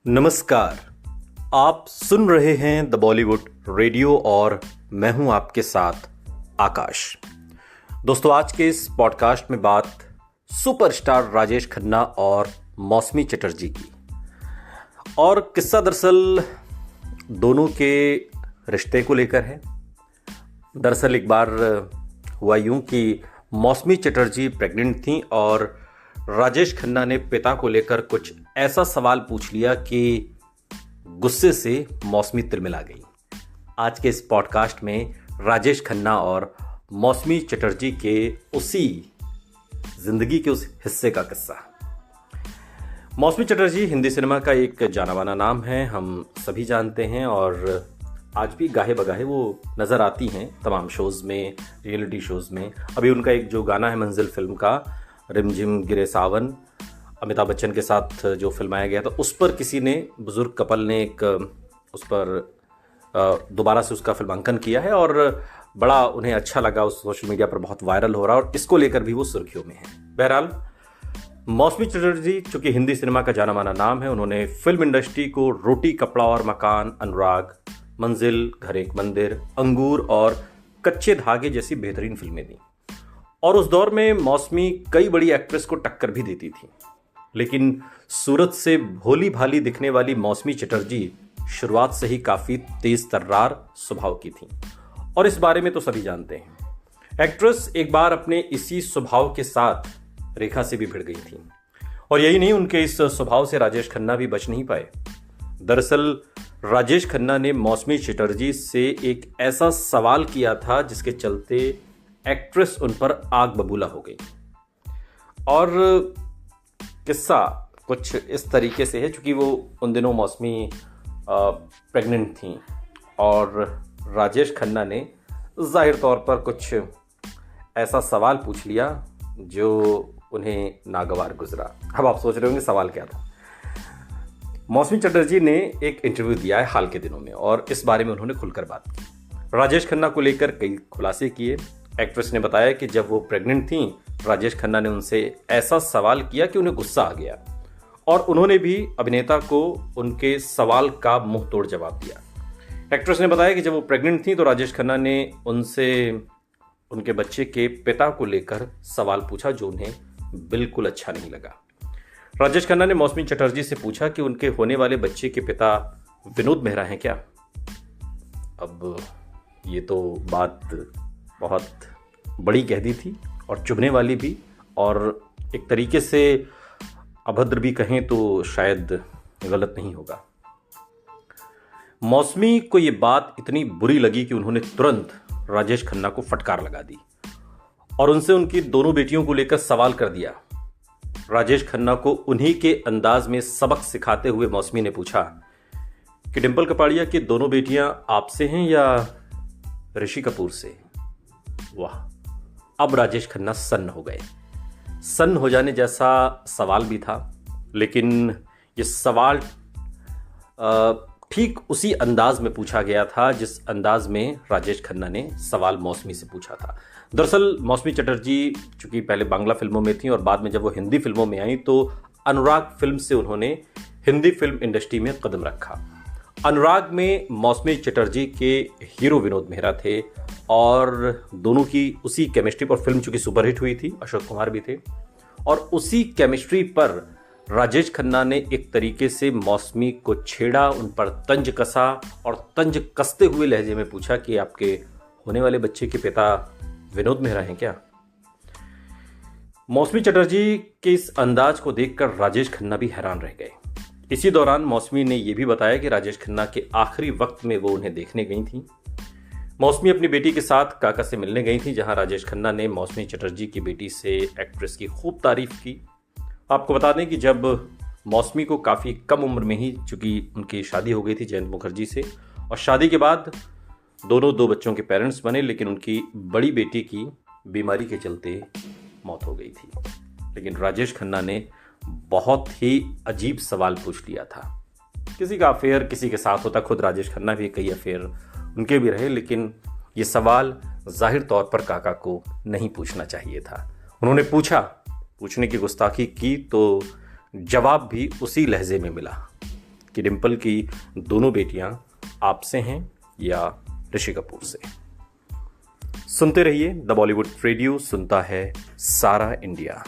नमस्कार। आप सुन रहे हैं द बॉलीवुड रेडियो और मैं हूं आपके साथ आकाश। दोस्तों, आज के इस पॉडकास्ट में बात सुपरस्टार राजेश खन्ना और मौसमी चटर्जी की। और किस्सा दरअसल दोनों के रिश्ते को लेकर है। दरअसल एक बार हुआ यूं कि मौसमी चटर्जी प्रेग्नेंट थी और राजेश खन्ना ने पिता को लेकर कुछ ऐसा सवाल पूछ लिया कि गुस्से से मौसमी तिलमिला गई। आज के इस पॉडकास्ट में राजेश खन्ना और मौसमी चटर्जी के उसी जिंदगी के उस हिस्से का किस्सा। मौसमी चटर्जी हिंदी सिनेमा का एक जाना माना नाम है, हम सभी जानते हैं और आज भी गाहे बगाहे वो नज़र आती हैं तमाम शोज़ में, रियलिटी शोज़ में। अभी उनका एक जो गाना है मंजिल फिल्म का, रिमझिम गिरे सावन, अमिताभ बच्चन के साथ जो फिल्माया गया था, उस पर किसी ने, बुजुर्ग कपल ने एक उस पर दोबारा से उसका फिल्मांकन किया है और बड़ा उन्हें अच्छा लगा। उस सोशल मीडिया पर बहुत वायरल हो रहा है और इसको लेकर भी वो सुर्खियों में है। बहरहाल मौसमी चटर्जी चूंकि हिंदी सिनेमा का जाना माना नाम है, उन्होंने फिल्म इंडस्ट्री को रोटी कपड़ा और मकान, अनुराग, मंजिल, घर एक मंदिर, अंगूर और कच्चे धागे जैसी बेहतरीन फिल्में दी। और उस दौर में मौसमी कई बड़ी एक्ट्रेस को टक्कर भी देती थी, लेकिन सूरत से भोली भाली दिखने वाली मौसमी चटर्जी शुरुआत से ही काफी तेज तर्रार स्वभाव की थी और इस बारे में तो सभी जानते हैं। एक्ट्रेस एक बार अपने इसी स्वभाव के साथ रेखा से भी भिड़ गई थी और यही नहीं, उनके इस स्वभाव से राजेश खन्ना भी बच नहीं पाए। दरअसल राजेश खन्ना ने मौसमी चटर्जी से एक ऐसा सवाल किया था जिसके चलते एक्ट्रेस उन पर आग बबूला हो गई। और किस्सा कुछ इस तरीके से है, चूंकि वो उन दिनों मौसमी प्रेग्नेंट थी और राजेश खन्ना ने जाहिर तौर पर कुछ ऐसा सवाल पूछ लिया जो उन्हें नागवार गुजरा। अब आप सोच रहे होंगे सवाल क्या था। मौसमी चटर्जी ने एक इंटरव्यू दिया है हाल के दिनों में और इस बारे में उन्होंने खुलकर बात की। राजेश खन्ना को लेकर कई खुलासे किए। एक्ट्रेस ने बताया कि जब वो प्रेग्नेंट थी, राजेश खन्ना ने उनसे ऐसा सवाल किया कि उन्हें गुस्सा आ गया और उन्होंने भी अभिनेता को उनके सवाल का मुंह तोड़ जवाब दिया। एक्ट्रेस ने बताया कि जब वो प्रेग्नेंट थी तो राजेश खन्ना ने उनसे उनके बच्चे के पिता को लेकर सवाल पूछा जो उन्हें बिल्कुल अच्छा नहीं लगा। राजेश खन्ना ने मौसमी चटर्जी से पूछा कि उनके होने वाले बच्चे के पिता विनोद मेहरा हैं क्या। अब ये तो बात बहुत बड़ी कह दी थी और चुभने वाली भी, और एक तरीके से अभद्र भी कहें तो शायद गलत नहीं होगा। मौसमी को यह बात इतनी बुरी लगी कि उन्होंने तुरंत राजेश खन्ना को फटकार लगा दी और उनसे उनकी दोनों बेटियों को लेकर सवाल कर दिया। राजेश खन्ना को उन्हीं के अंदाज में सबक सिखाते हुए मौसमी ने पूछा कि डिंपल कपाड़िया की दोनों बेटियां आपसे हैं या ऋषि कपूर से। वाह! अब राजेश खन्ना सन्न हो गए। सन्न हो जाने जैसा सवाल भी था, लेकिन ये सवाल ठीक उसी अंदाज में पूछा गया था जिस अंदाज में राजेश खन्ना ने सवाल मौसमी से पूछा था। दरअसल मौसमी चटर्जी चूंकि पहले बांग्ला फिल्मों में थी और बाद में जब वो हिंदी फिल्मों में आई तो अनुराग फिल्म से उन्होंने हिंदी फिल्म इंडस्ट्री में कदम रखा। अनुराग में मौसमी चटर्जी के हीरो विनोद मेहरा थे और दोनों की उसी केमिस्ट्री पर फिल्म चूंकि सुपरहिट हुई थी, अशोक कुमार भी थे, और उसी केमिस्ट्री पर राजेश खन्ना ने एक तरीके से मौसमी को छेड़ा, उन पर तंज कसा और तंज कसते हुए लहजे में पूछा कि आपके होने वाले बच्चे के पिता विनोद मेहरा हैं क्या। मौसमी चटर्जी के इस अंदाज को देखकर राजेश खन्ना भी हैरान रह गए। इसी दौरान मौसमी ने यह भी बताया कि राजेश खन्ना के आखिरी वक्त में वो उन्हें देखने गई थी। मौसमी अपनी बेटी के साथ काका से मिलने गई थी, जहां राजेश खन्ना ने मौसमी चटर्जी की बेटी से एक्ट्रेस की खूब तारीफ की। आपको बता दें कि जब मौसमी को काफ़ी कम उम्र में ही, चूंकि उनकी शादी हो गई थी जयंत मुखर्जी से, और शादी के बाद दोनों दो बच्चों के पेरेंट्स बने, लेकिन उनकी बड़ी बेटी की बीमारी के चलते मौत हो गई थी। लेकिन राजेश खन्ना ने बहुत ही अजीब सवाल पूछ लिया था। किसी का अफेयर किसी के साथ होता, खुद राजेश खन्ना भी कई अफेयर उनके भी रहे, लेकिन ये सवाल जाहिर तौर पर काका को नहीं पूछना चाहिए था। उन्होंने पूछने की गुस्ताखी की तो जवाब भी उसी लहजे में मिला। कि डिंपल की दोनों बेटियां आपसे हैं या ऋषि कपूर से। सुनते रहिए द बॉलीवुड रेडियो, सुनता है सारा इंडिया।